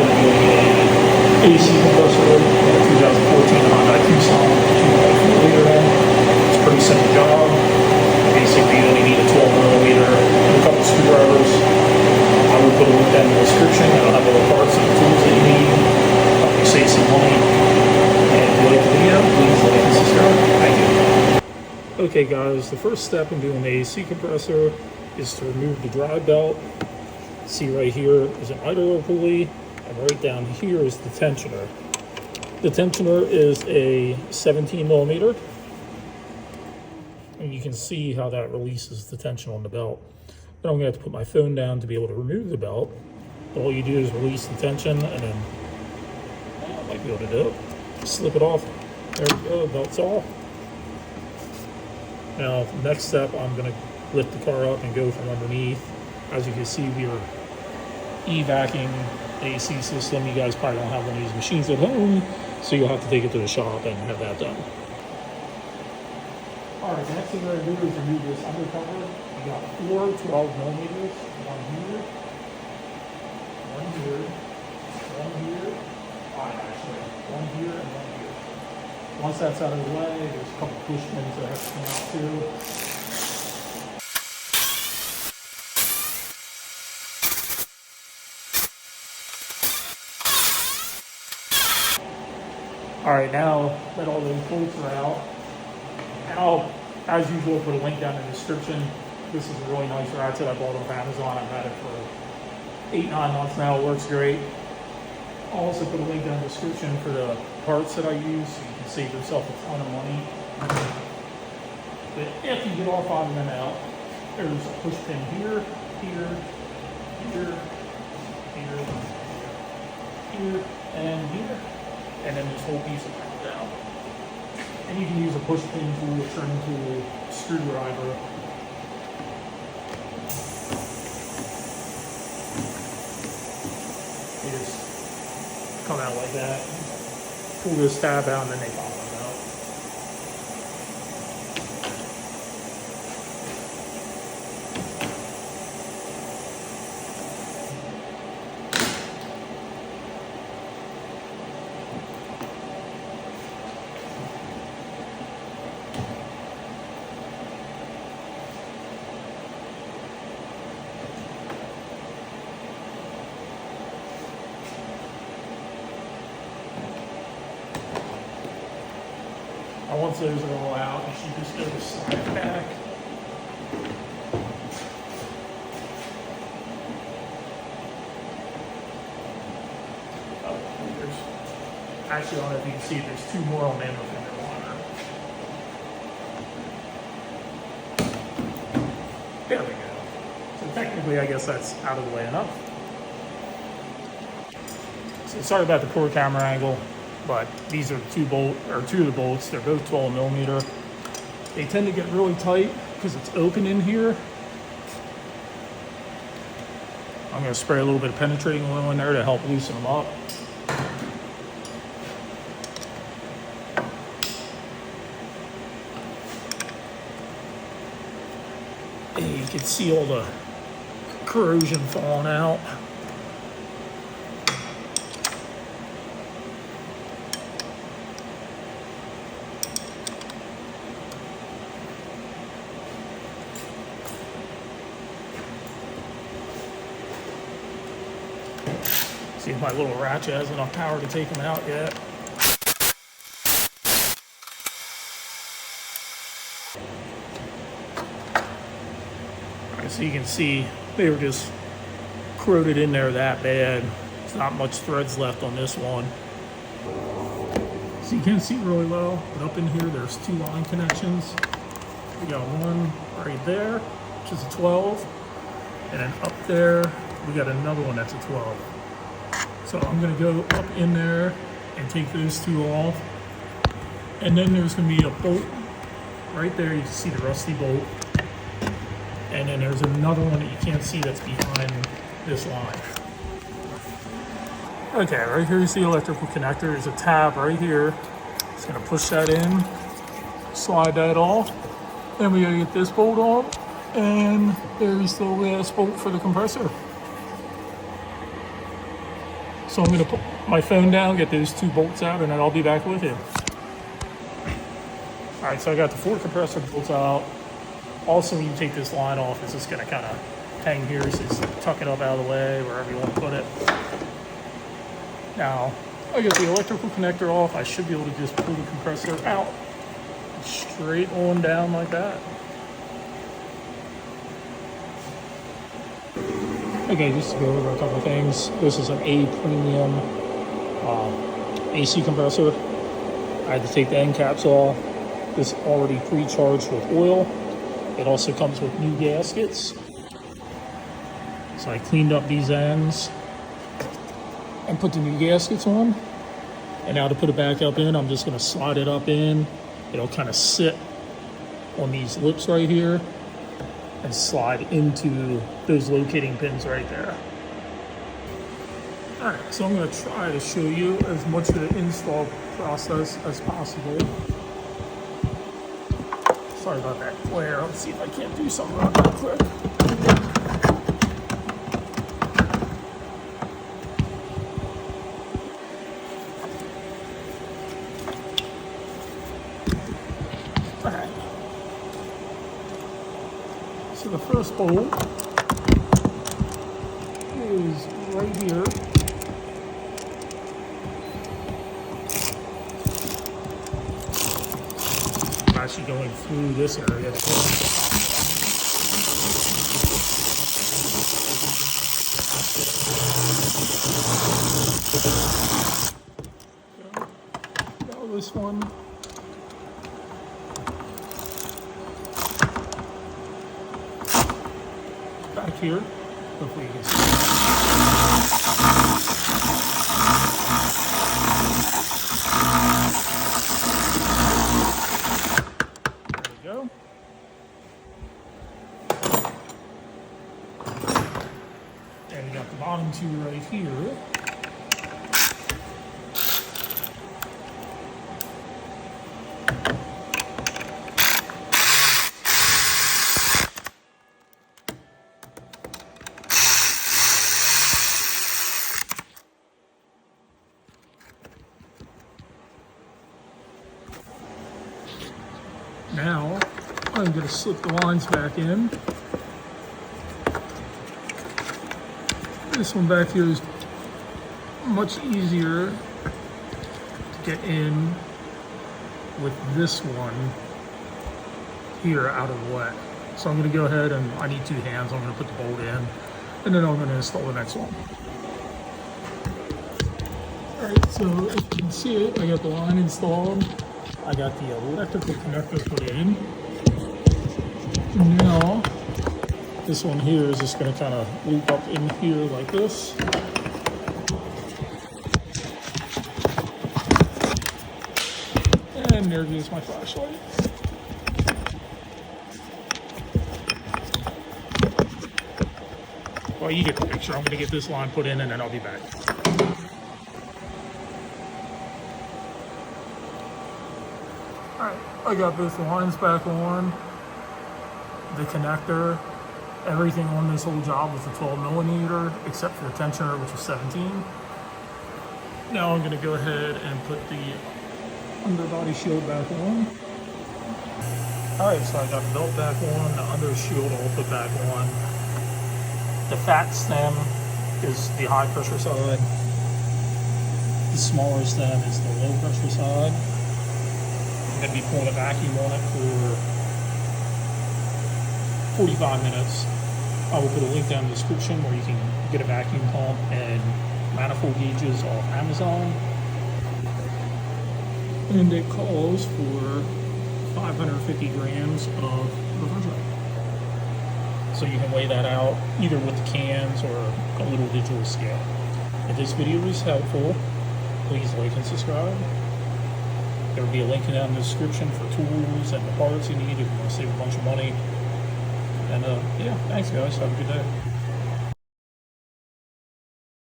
doing a AC compressor, 2014 Hyundai Tucson, 2.4 liter in. It's a pretty simple job. Basically, you only need a 12 millimeter and a couple screwdrivers. I will put a link down in the description. I'll have all the parts and the tools that you need. Help you save some money. And if you like the video, please like and subscribe. Thank you. Okay guys, the first step in doing the AC compressor is to remove the drive belt. See right here is an idler pulley, and right down here is the tensioner. The tensioner is a 17 millimeter, and you can see how that releases the tension on the belt. Then I'm going to have to put my phone down to be able to remove the belt. All you do is release the tension, and then I might be able to do it. Slip it off. There we go, the belt's off. Now, next step, I'm going to lift the car up and go from underneath. As you can see, we are evacuating the AC system. You guys probably don't have one of these machines at home, so you'll have to take it to the shop and have that done. All right, the next thing we're going to do is remove this undercover. You got 4 12 millimeters, one here, 5 actually, one here and one here. Once that's out of the way, there's a couple push pins that have to come out too. All right, now that all those bolts are out, and I'll, as usual, put a link down in the description. This is a really nice ratchet I bought off Amazon. I've had it for 8-9 months now. It works great. I'll also put a link down in the description for the parts that I use, so you can save yourself a ton of money. But if you get all 5 of them out, there's a push pin here, here, here, here, here, and here. And then this whole piece will come down. And you can use a push pin tool, a trim tool, screwdriver. They just come out like that. Pull this tab out and then they pop them out. Now once those are all out, you should just go to slide it back. Actually, I don't know if you can see, there's 2 more on the end of the water. There we go. So technically, I guess that's out of the way enough. So sorry about the poor camera angle, but these are 2 of the bolts. They're both 12 millimeter. They tend to get really tight because it's open in here. I'm going to spray a little bit of penetrating oil in there to help loosen them up. And you can see all the corrosion falling out. See if my little ratchet has enough power to take them out yet. Alright, so you can see they were just corroded in there that bad. There's not much threads left on this one. So you can't see really well, but up in here there's 2 line connections. We got one right there, which is a 12, and then up there we got another one that's a 12. So I'm going to go up in there and take those 2 off. And then there's going to be a bolt right there. You can see the rusty bolt. And then there's another one that you can't see that's behind this line. Okay, right here you see electrical connector. There's a tab right here. Just going to push that in, slide that off. Then we got to get this bolt off. And there's the last bolt for the compressor. So I'm going to put my phone down, get those 2 bolts out, and then I'll be back with you. All right, so I got the 4 compressor bolts out. Also, when you take this line off, it's just going to kind of hang here, so just tuck it up out of the way, wherever you want to put it. Now, I got the electrical connector off. I should be able to just pull the compressor out straight on down like that. Okay, just to go over a couple of things. This is an A premium AC compressor. I had to take the end caps off. This already pre-charged with oil. It also comes with new gaskets. So I cleaned up these ends and put the new gaskets on. And now to put it back up in, I'm just going to slide it up in. It'll kind of sit on these lips right here and slide into those locating pins right there. All right, so I'm going to try to show you as much of the install process as possible. Sorry about that glare. Let's see if I can't do something real quick. All right. So the first bolt is right here. I'm actually going through this area. Now this one. Back here. Hopefully you can see. There we go. And we got the bottom 2 right here. Now, I'm going to slip the lines back in. This one back here is much easier to get in with this one here out of the way. So I'm going to go ahead and I need 2 hands. I'm going to put the bolt in and then I'm going to install the next one. Alright, so as you can see it, I got the line installed. I got the electrical connector put in. Now, this one here is just going to kind of loop up in here like this. And there goes my flashlight. Well, you get the picture. I'm going to get this line put in and then I'll be back. Alright, I got both lines back on, the connector, everything on this whole job was a 12mm except for the tensioner, which was 17. Now I'm going to go ahead and put the underbody shield back on. Alright, so I got the belt back on, the under shield I'll put back on. The fat stem is the high pressure side. The smaller stem is the low pressure side. I'm going to be pulling a vacuum on it for 45 minutes. I will put a link down in the description where you can get a vacuum pump and manifold gauges off Amazon. And it calls for 550 grams of refrigerant. So you can weigh that out either with the cans or a little digital scale. If this video was helpful, please like and subscribe. There will be a link down in the description for tools and the parts you need if you want to save a bunch of money. And yeah, thanks guys. Have a good day.